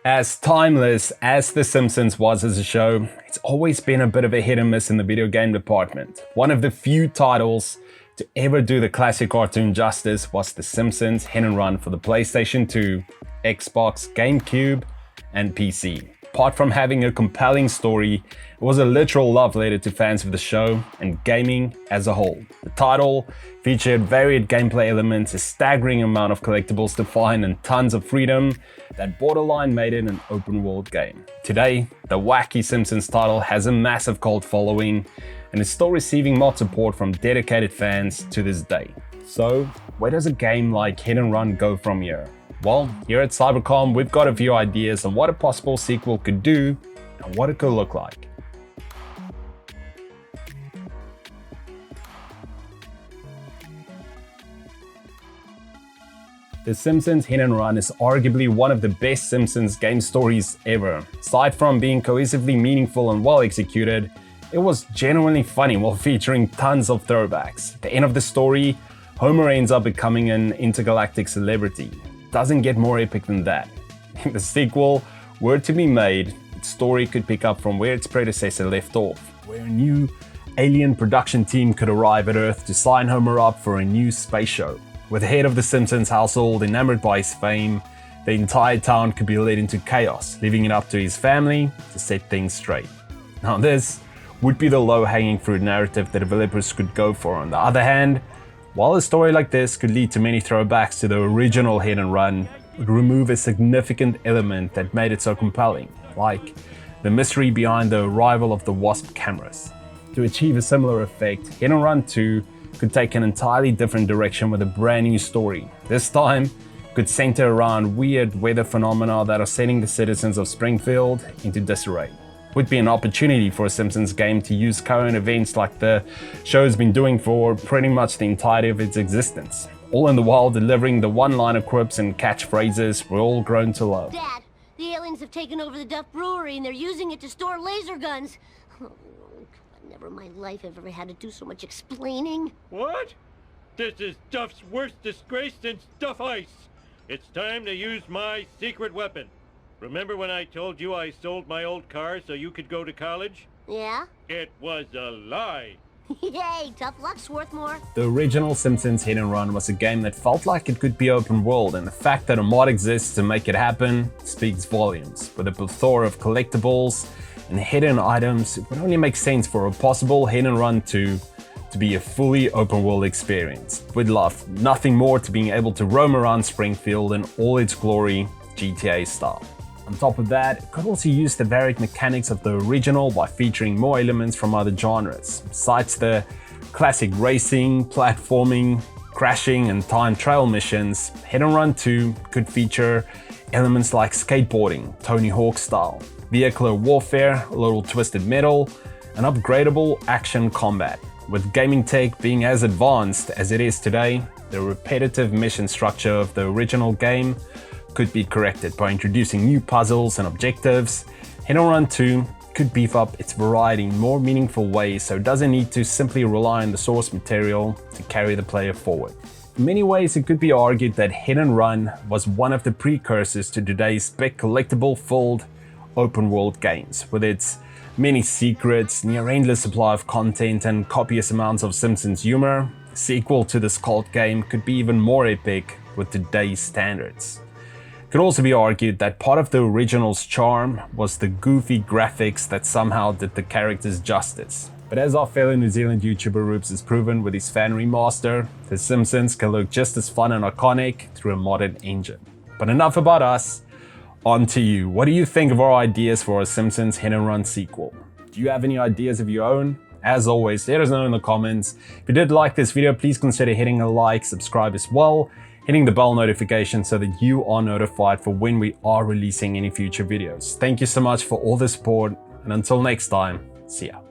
As timeless as The Simpsons was as a show, it's always been a bit of a hit and miss in the video game department. One of the few titles to ever do the classic cartoon justice was The Simpsons Hit and Run for the PlayStation 2, Xbox, GameCube, and PC. Apart from having a compelling story, it was a literal love letter to fans of the show and gaming as a whole. The title featured varied gameplay elements, a staggering amount of collectibles to find, and tons of freedom that borderline made it an open world game. Today, the wacky Simpsons title has a massive cult following and is still receiving mod support from dedicated fans to this day. So, where does a game like Hit and Run go from here? Well, here at Cybercom, we've got a few ideas on what a possible sequel could do and what it could look like. The Simpsons Hit and Run is arguably one of the best Simpsons game stories ever. Aside from being cohesively meaningful and well executed, it was genuinely funny while featuring tons of throwbacks. At the end of the story, Homer ends up becoming an intergalactic celebrity. Doesn't get more epic than that. If the sequel were to be made, its story could pick up from where its predecessor left off, where a new alien production team could arrive at Earth to sign Homer up for a new space show. With the head of the Simpsons household enamored by his fame, the entire town could be led into chaos, leaving it up to his family to set things straight. Now this would be the low-hanging fruit narrative the developers could go for. On the other hand, while a story like this could lead to many throwbacks to the original Hit and Run, it would remove a significant element that made it so compelling, like the mystery behind the arrival of the Wasp cameras. To achieve a similar effect, Hit and Run 2 could take an entirely different direction with a brand new story. This time, could center around weird weather phenomena that are sending the citizens of Springfield into disarray. It would be an opportunity for a Simpsons game to use current events like the show's been doing for pretty much the entirety of its existence, all in the while delivering the one-liner quips and catchphrases we're all grown to love. Dad, the aliens have taken over the Duff Brewery and they're using it to store laser guns. Oh, never in my life have ever had to do so much explaining. What? This is Duff's worst disgrace since Duff Ice. It's time to use my secret weapon. Remember when I told you I sold my old car so you could go to college? Yeah? It was a lie. Yay, tough luck, Swarthmore. The original Simpsons Hit and Run was a game that felt like it could be open world, and the fact that a mod exists to make it happen speaks volumes. With a plethora of collectibles and hidden items, it would only make sense for a possible Hit and Run 2 to be a fully open world experience. We'd love nothing more to being able to roam around Springfield in all its glory, GTA style. On top of that, it could also use the varied mechanics of the original by featuring more elements from other genres. Besides the classic racing, platforming, crashing, and time trial missions, Hit and Run 2 could feature elements like skateboarding, Tony Hawk style, vehicular warfare, a little twisted metal, and upgradable action combat. With gaming tech being as advanced as it is today, the repetitive mission structure of the original game could be corrected by introducing new puzzles and objectives. Hit and Run 2 could beef up its variety in more meaningful ways, so it doesn't need to simply rely on the source material to carry the player forward. In many ways, it could be argued that Hit and Run was one of the precursors to today's big collectible-filled open-world games. With its many secrets, near-endless supply of content, and copious amounts of Simpsons humor, a sequel to this cult game could be even more epic with today's standards. It could also be argued that part of the original's charm was the goofy graphics that somehow did the characters justice. But as our fellow New Zealand YouTuber Roops has proven with his fan remaster, The Simpsons can look just as fun and iconic through a modern engine. But enough about us, on to you. What do you think of our ideas for a Simpsons Hit and Run sequel? Do you have any ideas of your own? As always, let us know in the comments. If you did like this video, please consider hitting a like, subscribe as well, hitting the bell notification so that you are notified for when we are releasing any future videos. Thank you so much for all the support, and until next time, see ya.